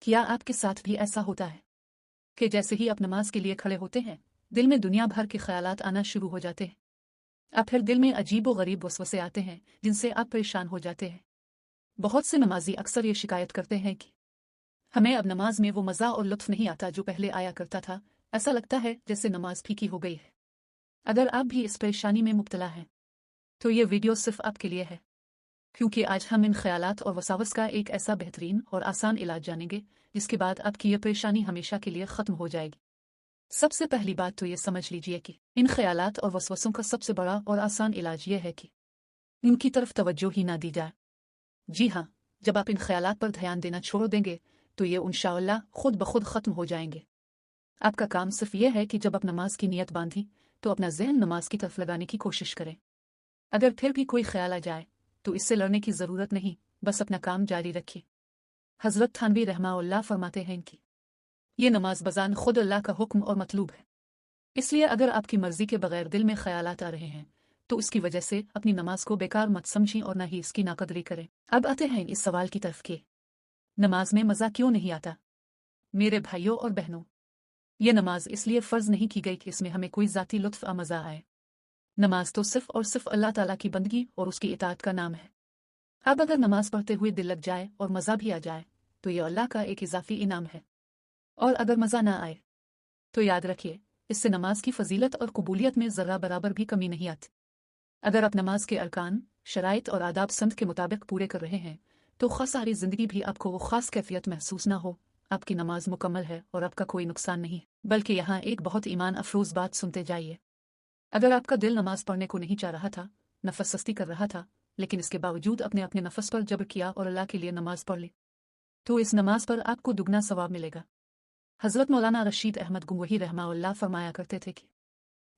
क्या आपके साथ भी ऐसा होता है कि जैसे ही आप नमाज के लिए खड़े होते हैं दिल में दुनिया भर के ख्यालात आना शुरू हो जाते हैं, अब फिर दिल में अजीब व गरीब वसवसे आते हैं जिनसे आप परेशान हो जाते हैं। बहुत से नमाजी अक्सर ये शिकायत करते हैं कि हमें अब नमाज में वो मज़ा और लुत्फ नहीं आता जो पहले आया करता था। ऐसा लगता है जैसे नमाज फीकी हो गई है। अगर आप भी इस परेशानी में मुब्तला हैं तो ये वीडियो सिर्फ आपके लिए है, क्योंकि आज हम इन ख्यालात और वसावस का एक ऐसा बेहतरीन और आसान इलाज जानेंगे जिसके बाद आपकी यह परेशानी हमेशा के लिए ख़त्म हो जाएगी। सबसे पहली बात तो ये समझ लीजिए कि इन ख्यालात और वसवसों का सबसे बड़ा और आसान इलाज यह है कि इनकी तरफ तवज्जो ही ना दी जाए। जी हाँ, जब आप इन ख्यालात पर ध्यान देना छोड़ देंगे तो ये इंशाअल्लाह खुद ब खुद ख़त्म हो जाएंगे। आपका काम सिर्फ यह है कि जब आप नमाज की नीयत बांधी तो अपना ज़हन नमाज की तरफ लगाने की कोशिश करें। अगर फिर भी कोई ख्याल आ जाए तो इससे लड़ने की ज़रूरत नहीं, बस अपना काम जारी रखिए। हज़रत थानवी रहमाउल्लाह फरमाते हैं कि ये नमाज बजान खुद अल्लाह का हुक्म और मतलूब है, इसलिए अगर आपकी मर्जी के बगैर दिल में ख्यालात आ रहे हैं तो इसकी वजह से अपनी नमाज को बेकार मत समझें और न ही इसकी नाकदरी करें। अब आते हैं इस सवाल की तरफ कि नमाज में मज़ा क्यों नहीं आता। मेरे भाइयों और बहनों, यह नमाज इसलिए फ़र्ज नहीं की गई कि इसमें हमें कोई ज़ाती लुत्फ़ आ मज़ा आए। नमाज तो सिर्फ और सिर्फ अल्लाह ताला की बंदगी और उसकी इताअत का नाम है। अब अगर नमाज पढ़ते हुए दिल लग जाए और मज़ा भी आ जाए तो यह अल्लाह का एक इजाफी इनाम है, और अगर मज़ा ना आए तो याद रखिए इससे नमाज की फजीलत और कबूलियत में ज़रा बराबर भी कमी नहीं आती। अगर आप नमाज के अरकान, शराइत और आदाब संत के मुताबिक पूरे कर रहे हैं तो सारी ज़िंदगी भी आपको वो ख़ास कैफियत महसूस ना हो। आपकी नमाज मुकम्मल है और आपका कोई नुकसान नहीं, बल्कि यहाँ एक बहुत ईमान अफरोज़ बात सुनते जाइए। अगर आपका दिल नमाज पढ़ने को नहीं चाह रहा था, नफस सस्ती कर रहा था, लेकिन इसके बावजूद अपने अपने नफस पर जबर किया और अल्लाह के लिए नमाज पढ़ ली, तो इस नमाज पर आपको दुगना सवाब मिलेगा। हज़रत मौलाना रशीद अहमद गंगोही रहमाउल्लाह फरमाया करते थे कि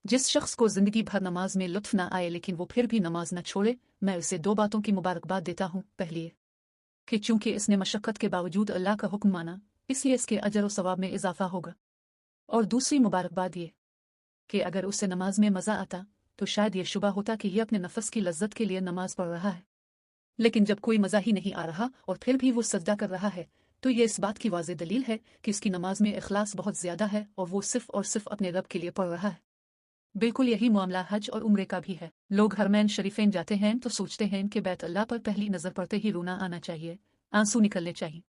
जिस शख्स को ज़िंदगी भर नमाज में लुत्फ़ ना आए लेकिन वो फिर भी नमाज न छोड़े, मैं उसे दो बातों की मुबारकबाद देता हूँ। पहली कि चूंकि इसने मशक्क़त के बावजूद अल्लाह का हुक्म माना इसलिए इसके अजर और सवाब में इजाफा होगा, और दूसरी मुबारकबाद ये कि अगर उसे नमाज में मज़ा आता तो शायद ये शुबा होता कि यह अपने नफस की लज्जत के लिए नमाज पढ़ रहा है, लेकिन जब कोई मज़ा ही नहीं आ रहा और फिर भी वो सजदा कर रहा है तो ये इस बात की वाज़ेह दलील है कि इसकी नमाज में इखलास बहुत ज़्यादा है और वो सिर्फ और सिर्फ अपने रब के लिए पढ़ रहा है। बिल्कुल यही मामला हज और उम्रे का भी है। लोग हरमैन शरीफें जाते हैं तो सोचते हैं कि बैत अल्लाह पर पहली नज़र पड़ते ही रोना आना चाहिए, आंसू निकलने चाहिए,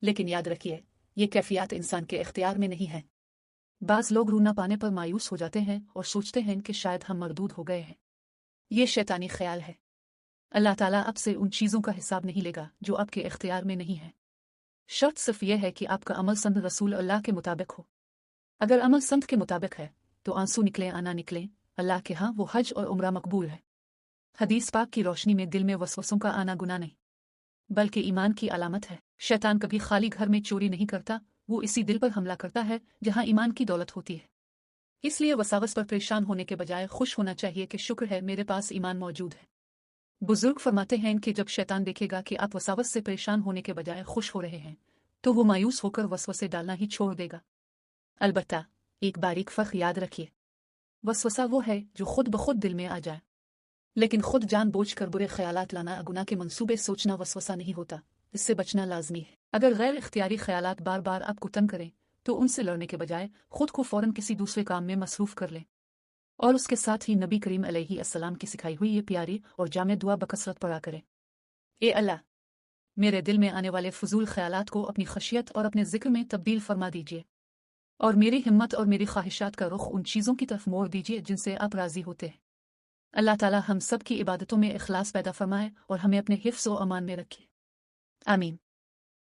लेकिन याद रखिए ये कैफियत इंसान के इख्तियार में नहीं है। बाज़ लोग रूना पाने पर मायूस हो जाते हैं और सोचते हैं कि शायद हम मरदूद हो गए हैं। ये शैतानी ख्याल है। अल्लाह ताला आपसे उन चीज़ों का हिसाब नहीं लेगा जो आपके इख्तियार में नहीं है। शर्त सिर्फ यह है कि आपका अमल संत रसूल अल्लाह के मुताबिक हो। अगर अमल संत के मुताबिक है तो आंसू निकले आना निकले, अल्लाह के हाँ वो हज और उम्रा मकबूल है। हदीस पाक की रोशनी में दिल में वसवसों का आना गुनाह नहीं, बल्कि ईमान की अलामत है। शैतान कभी खाली घर में चोरी नहीं करता, वो इसी दिल पर हमला करता है जहाँ ईमान की दौलत होती है। इसलिए वसावस पर परेशान होने के बजाय खुश होना चाहिए कि शुक्र है मेरे पास ईमान मौजूद है। बुजुर्ग फरमाते हैं कि जब शैतान देखेगा कि आप वसावस से परेशान होने के बजाय खुश हो रहे हैं तो वो मायूस होकर वसवसे डालना ही छोड़ देगा। अलबत्ता एक बारीक फ़र्क याद रखिए, वसवसा वो है जो खुद ब खुद दिल में आ जाए, लेकिन खुद जानबूझकर बुरे ख्यालात लाना, गुनाह के मंसूबे सोचना वसवसा नहीं होता। इससे बचना लाजमी है। अगर गैर इख्तियारी ख्यालात बार बार आपको तंग करें तो उनसे लड़ने के बजाय खुद को फ़ौरन किसी दूसरे काम में मसरूफ़ कर लें, और उसके साथ ही नबी करीम अलैहिस्सलाम की सिखाई हुई ये प्यारी और जामे दुआ बकसरत पढ़ा करें। ए अल्लाह, मेरे दिल में आने वाले फजूल ख्यालात को अपनी खशियत और अपने जिक्र में तब्दील फरमा दीजिए, और मेरी हिम्मत और मेरी ख्वाहिशात का रुख उन चीज़ों की तरफ मोड़ दीजिए जिनसे आप राज़ी होते हैं। अल्लाह ताला हम सब की इबादतों में इखलास पैदा फरमाए और हमें अपने हिफ्ज़ व अमान में रखे। आमीन।